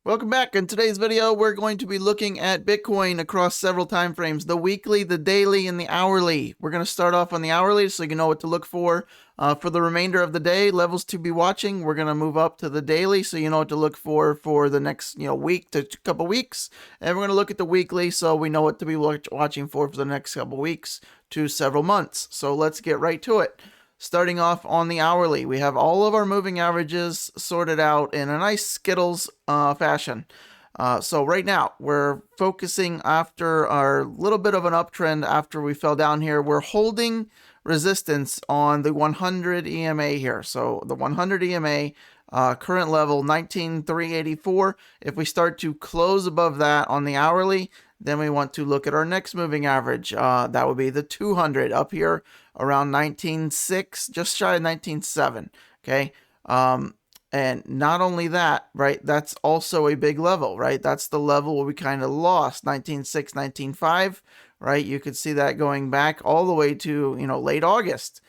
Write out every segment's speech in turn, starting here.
Welcome back. In today's video, we're going to be looking at Bitcoin across several time frames, the weekly, the daily, and the hourly. We're going to start off on the hourly so you know what to look for the remainder of the day, levels to be watching. We're going to move up to the daily so you know what to look for the next week to couple weeks. And we're going to look at the weekly so we know what to be watching for the next couple weeks to several months. So let's get right to it. Starting off on the hourly, we have all of our moving averages sorted out in a nice Skittles fashion. So right now, we're focusing after our little bit of an uptrend after we fell down here. We're holding resistance on the 100 EMA here. So the 100 EMA, current level 19,384. If we start to close above that on the hourly, then we want to look at our next moving average. That would be the 200 up here around 19.6, just shy of 19.7. Okay. And not only that, right, that's also a big level, right? That's the level where we kind of lost 19.6, 19.5, right? You could see that going back all the way to, late August.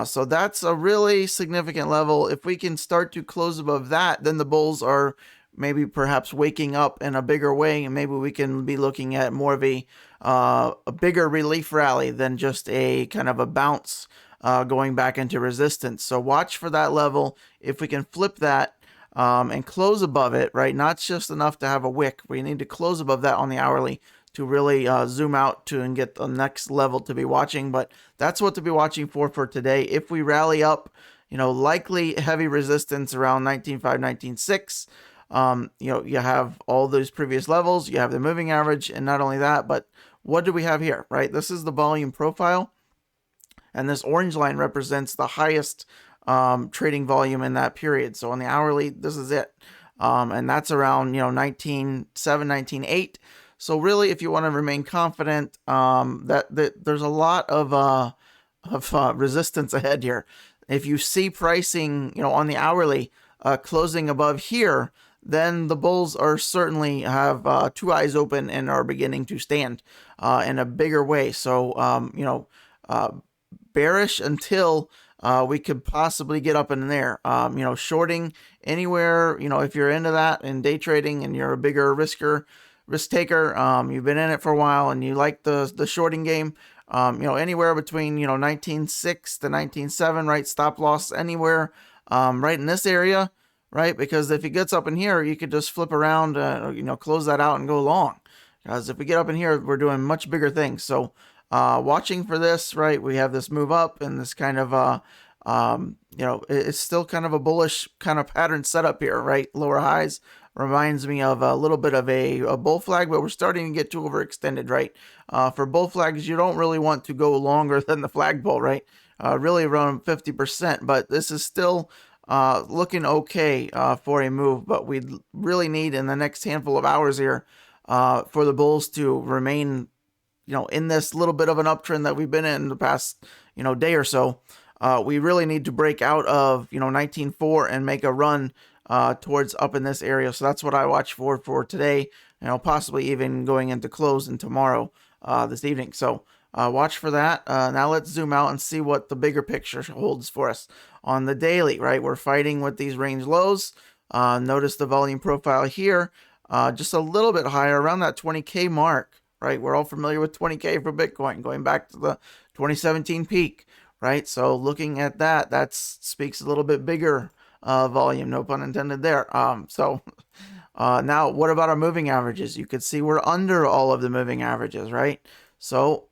So that's a really significant level. If we can start to close above that, then the bulls are maybe perhaps waking up in a bigger way, and maybe we can be looking at more of a bigger relief rally than just a kind of a bounce going back into resistance. So watch for that level. If we can flip that and close above it, right, not just enough to have a wick, we need to close above that on the hourly to really zoom out to and get the next level to be watching. But that's what to be watching for today. If we rally up, likely heavy resistance around 19.5, 19.6. You have all those previous levels, you have the moving average, and not only that, but what do we have here, right? This is the volume profile, and this orange line represents the highest trading volume in that period. So on the hourly, this is it. And that's around, 19.7, 19.8. So really, if you want to remain confident that there's a lot of resistance ahead here. If you see pricing, on the hourly closing above here, then the bulls are certainly have two eyes open and are beginning to stand in a bigger way. So, bearish until we could possibly get up in there. Shorting anywhere, if you're into that in day trading and you're a bigger risk taker, you've been in it for a while and you like the shorting game, anywhere between, 19.6 to 19.7, right? Stop loss anywhere right in this area. Right, because if he gets up in here, you could just flip around, close that out and go long. Because if we get up in here, we're doing much bigger things. So, watching for this, right? We have this move up and this kind of, it's still kind of a bullish kind of pattern setup here, right? Lower highs reminds me of a little bit of a bull flag, but we're starting to get too overextended, right? For bull flags, you don't really want to go longer than the flagpole, right? Really around 50%, but this is still looking okay for a move, but we really need in the next handful of hours here for the bulls to remain, in this little bit of an uptrend that we've been in the past, day or so. We really need to break out of, 19.4 and make a run towards up in this area. So that's what I watch for today, possibly even going into close and tomorrow this evening. So watch for that. Now let's zoom out and see what the bigger picture holds for us on the daily, right? We're fighting with these range lows. Notice the volume profile here, just a little bit higher around that 20K mark, right? We're all familiar with 20K for Bitcoin going back to the 2017 peak, right? So looking at that speaks a little bit bigger volume, no pun intended there. Now what about our moving averages? You could see we're under all of the moving averages, right? So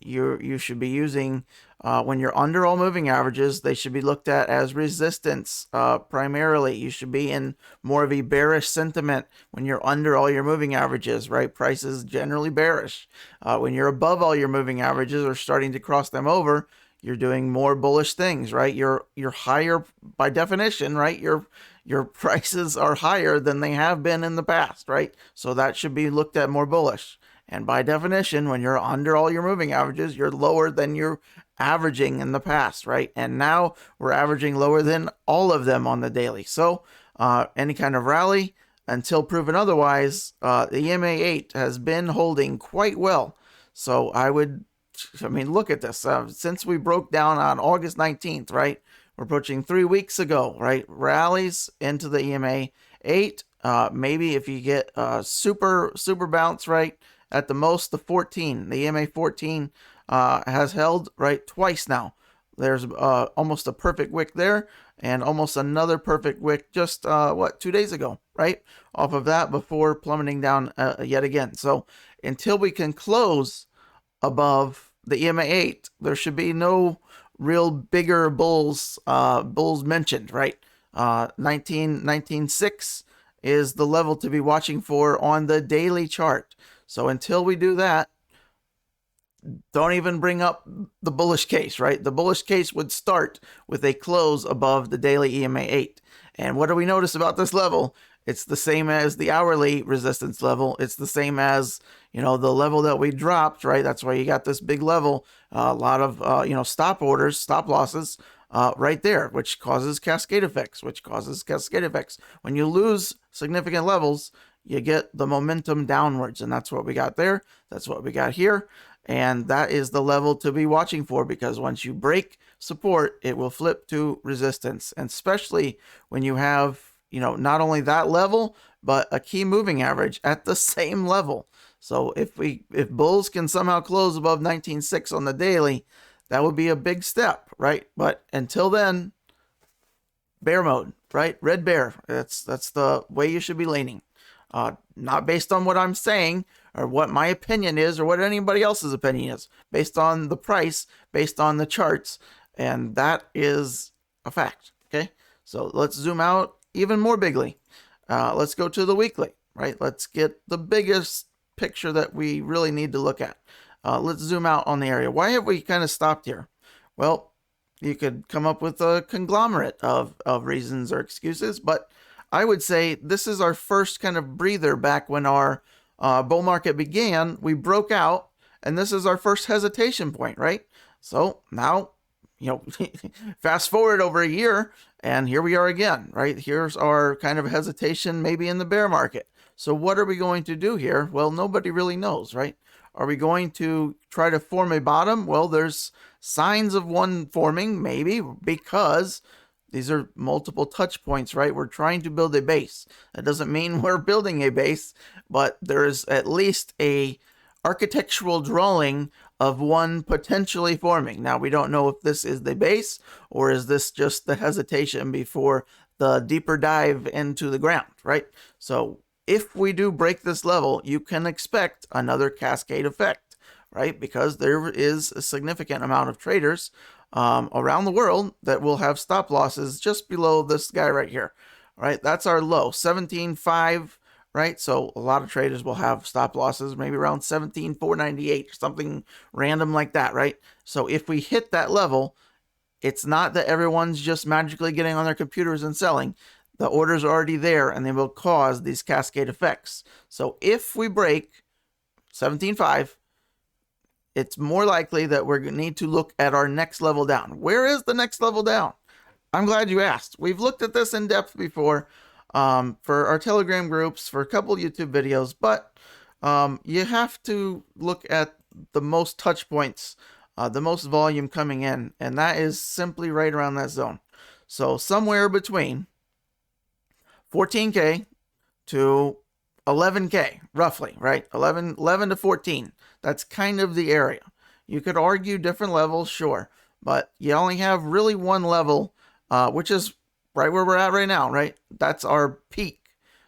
you should be using, when you're under all moving averages, they should be looked at as resistance primarily. You should be in more of a bearish sentiment when you're under all your moving averages, right? Price is generally bearish. When you're above all your moving averages or starting to cross them over, you're doing more bullish things, right? You're higher by definition, right? Your prices are higher than they have been in the past, right? So that should be looked at more bullish. And by definition, when you're under all your moving averages, you're lower than you're averaging in the past, right? And now we're averaging lower than all of them on the daily. So any kind of rally, until proven otherwise, the EMA8 has been holding quite well. So look at this. Since we broke down on August 19th, right? We're approaching 3 weeks ago, right? Rallies into the EMA8, Maybe if you get super bounce, right, at the most the 14, the EMA 14 has held right twice now. There's almost a perfect wick there, and almost another perfect wick just 2 days ago, right, off of that before plummeting down yet again. So until we can close above the EMA 8, there should be no real bigger bulls mentioned, right? 19.6 is the level to be watching for on the daily chart. So until we do that, don't even bring up the bullish case, right? The bullish case would start with a close above the daily EMA 8. And what do we notice about this level? It's the same as the hourly resistance level. It's the same as, the level that we dropped, right? That's why you got this big level, a lot of, stop orders, stop losses right there, which causes cascade effects, When you lose significant levels, you get the momentum downwards, and that's what we got there. That's what we got here. And that is the level to be watching for, because once you break support, it will flip to resistance. And especially when you have, not only that level, but a key moving average at the same level. So if bulls can somehow close above 19.6 on the daily, that would be a big step, right? But until then, bear mode, right? Red bear. That's the way you should be leaning. Not based on what I'm saying or what my opinion is or what anybody else's opinion is, based on the price, based on the charts, and that is a fact, okay? So let's zoom out even more bigly. Let's go to the weekly, right? Let's get the biggest picture that we really need to look at. Let's zoom out on the area. Why have we kind of stopped here? Well, you could come up with a conglomerate of reasons or excuses, but I would say this is our first kind of breather back when our bull market began. We broke out, and this is our first hesitation point, right? So now, fast forward over a year, and here we are again, right? Here's our kind of hesitation maybe in the bear market. So what are we going to do here? Well, nobody really knows, right? Are we going to try to form a bottom? Well, there's signs of one forming, maybe, because these are multiple touch points, right? We're trying to build a base. That doesn't mean we're building a base, but there is at least a architectural drawing of one potentially forming. Now, we don't know if this is the base or is this just the hesitation before the deeper dive into the ground, right? So if we do break this level, you can expect another cascade effect, right? Because there is a significant amount of traders around the world that will have stop losses just below this guy right here, right? That's our low, 17.5, right? So a lot of traders will have stop losses maybe around 17.498 or something random like that, right? So if we hit that level, it's not that everyone's just magically getting on their computers and selling. The orders are already there, and they will cause these cascade effects. So if we break 17.5, it's more likely that we're going to need to look at our next level down. Where is the next level down? I'm glad you asked. We've looked at this in depth before for our Telegram groups, for a couple YouTube videos, but you have to look at the most touch points, the most volume coming in, and that is simply right around that zone. So somewhere between 14K to 11K, roughly, right? 11 to 14. That's kind of the area. You could argue different levels, sure, but you only have really one level, which is right where we're at right now, right? That's our peak.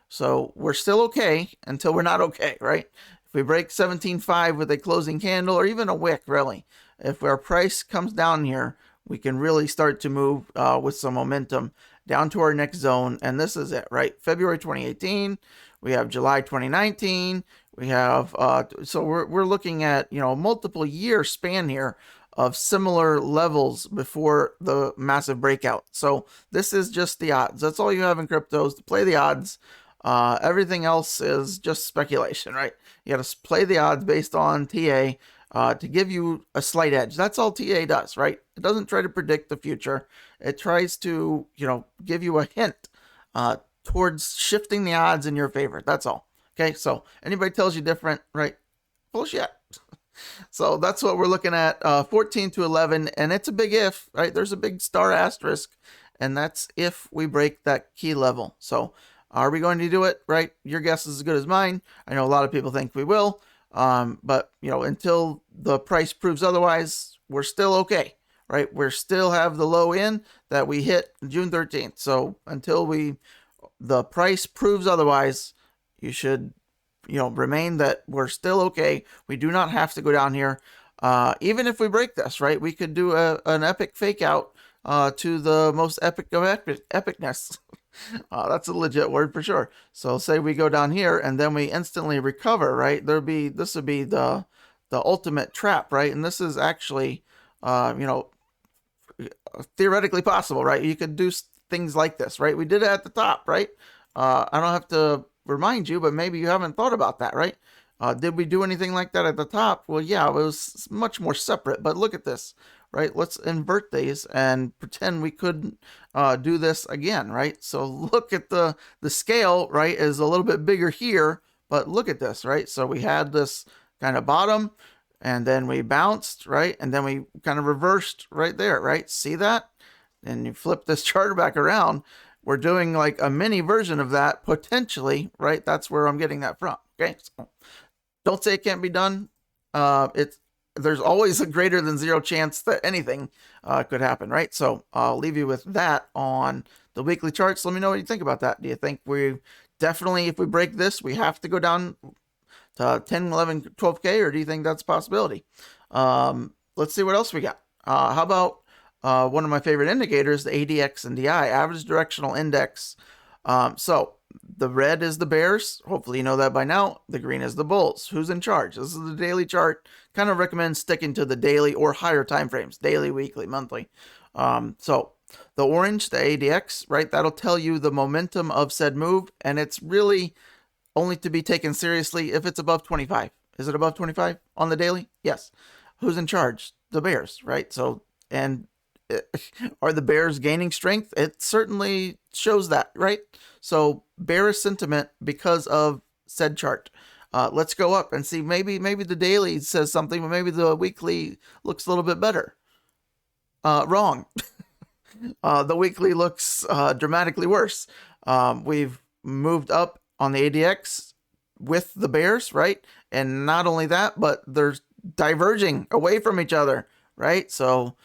So we're still okay until we're not okay, right? If we break 17.5 with a closing candle or even a wick, really, if our price comes down here, we can really start to move with some momentum down to our next zone. And this is it, right? February 2018. We have July 2019. We have, so we're looking at, multiple year span here of similar levels before the massive breakout. So this is just the odds. That's all you have in cryptos, to play the odds. Everything else is just speculation, right? You got to play the odds based on TA to give you a slight edge. That's all TA does, right? It doesn't try to predict the future. It tries to, give you a hint towards shifting the odds in your favor. That's all. Okay, so anybody tells you different, right? Bullshit. So that's what we're looking at, 14 to 11, and it's a big if, right? There's a big star asterisk, and that's if we break that key level. So Are we going to do it? Right? Your guess is as good as mine. I know a lot of people think we will. But until the price proves otherwise, we're still okay, right? We still have the low in that we hit June 13th. So until the price proves otherwise, you should, remain that we're still okay. We do not have to go down here. Even if we break this, right? We could do an epic fake out to the most epic of epicness. That's a legit word for sure. So say we go down here and then we instantly recover, right? This would be the ultimate trap, right? And this is actually, theoretically possible, right? You could do things like this, right? We did it at the top, right? I don't have to remind you, but maybe you haven't thought about that, right? Did we do anything like that at the top? Well, yeah, it was much more separate, but look at this, right? Let's invert these and pretend we couldn't do this again, right? So look at the scale, right, is a little bit bigger here, but look at this, right? So we had this kind of bottom, and then we bounced, right? And then we kind of reversed right there, right? See that? And you flip this chart back around. We're doing like a mini version of that potentially, right? That's where I'm getting that from. Okay, so don't say it can't be done. There's always a greater than zero chance that anything could happen, right? So I'll leave you with that on the weekly charts. Let me know what you think about that. Do you think we definitely, if we break this, we have to go down to 10, 11, 12K, or do you think that's a possibility? Let's see what else we got. How about one of my favorite indicators, the ADX and DI, average directional index. So the red is the bears. Hopefully you know that by now. The green is the bulls. Who's in charge? This is the daily chart. Kind of recommend sticking to the daily or higher time frames, daily, weekly, monthly. So the orange, the ADX, right? That'll tell you the momentum of said move, and it's really only to be taken seriously if it's above 25. Is it above 25 on the daily? Yes. Who's in charge? The bears, right? So, and are the bears gaining strength? It certainly shows that, right? So bearish sentiment because of said chart. Let's go up and see. Maybe the daily says something, but maybe the weekly looks a little bit better. Wrong. The weekly looks dramatically worse. We've moved up on the ADX with the bears, right? And not only that, but they're diverging away from each other, right? So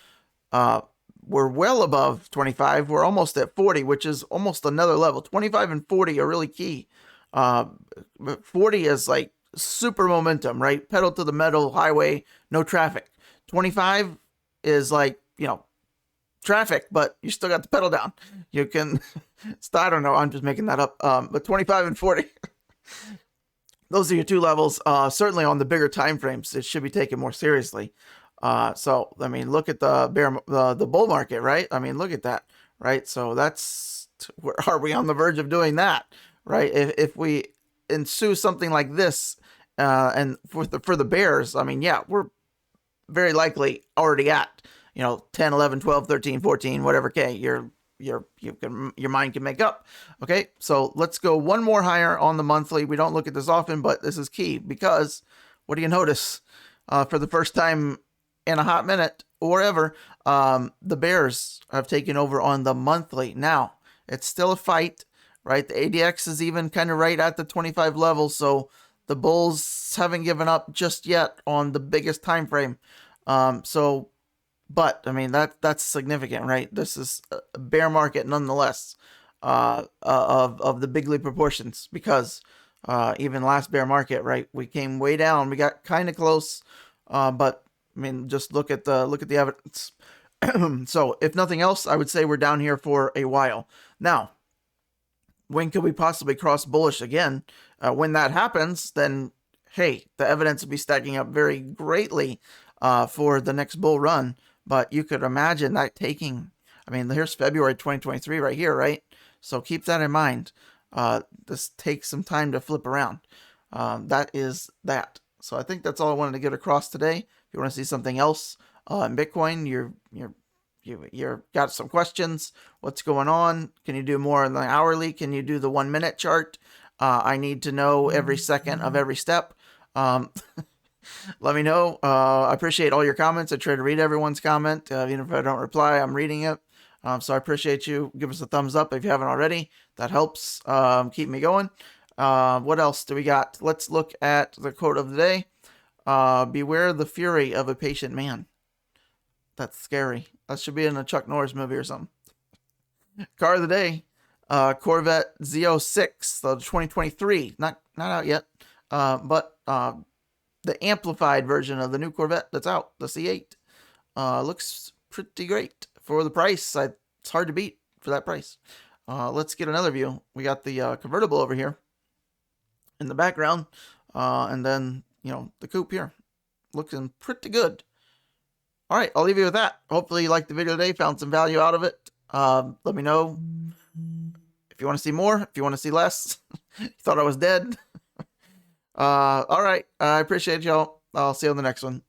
we're well above 25. We're almost at 40, which is almost another level. 25 and 40 are really key. 40 is like super momentum, right? Pedal to the metal, highway, no traffic. 25 is like, traffic, but you still got the pedal down. You can, I don't know, I'm just making that up. But 25 and 40, those are your two levels. Certainly on the bigger time frames, it should be taken more seriously. So, I mean, look at the bull market, right? I mean, look at that, right? So are we on the verge of doing that, right? If we ensue something like this, and for the bears, I mean, yeah, we're very likely already at, 10, 11, 12, 13, 14, whatever K your mind can make up. Okay. So let's go one more higher on the monthly. We don't look at this often, but this is key because what do you notice? For the first time in a hot minute or ever, the bears have taken over on the monthly. Now it's still a fight, right? The ADX is even kind of right at the 25 level. So the bulls haven't given up just yet on the biggest time frame. But I mean, that's significant, right? This is a bear market nonetheless, of the bigly proportions, because even last bear market, right, we came way down. We got kind of close, but I mean, just look at the evidence. So if nothing else, I would say we're down here for a while. Now, when could we possibly cross bullish again? When that happens, then hey, the evidence will be stacking up very greatly for the next bull run. But you could imagine that taking, I mean, here's February 2023 right here, right? So keep that in mind. This takes some time to flip around. That is that. So I think that's all I wanted to get across today. If you want to see something else in Bitcoin, you're got some questions. What's going on? Can you do more in the hourly? Can you do the 1 minute chart? I need to know every second of every step. Let me know. I appreciate all your comments. I try to read everyone's comment. Even if I don't reply, I'm reading it. So I appreciate you. Give us a thumbs up if you haven't already. That helps keep me going. What else do we got? Let's look at the quote of the day. Beware the fury of a patient man. That's scary. That should be in a Chuck Norris movie or something. Car of the day. Corvette Z06, the 2023. Not out yet. But the amplified version of the new Corvette that's out, the C8. Looks pretty great for the price. It's hard to beat for that price. Let's get another view. We got the convertible over here in the background, and then the coupe here, looking pretty good. All right, I'll leave you with that. Hopefully you liked the video today, found some value out of it. Let me know if you want to see more, if you want to see less. You thought I was dead. All right, I appreciate y'all. I'll see you on the next one.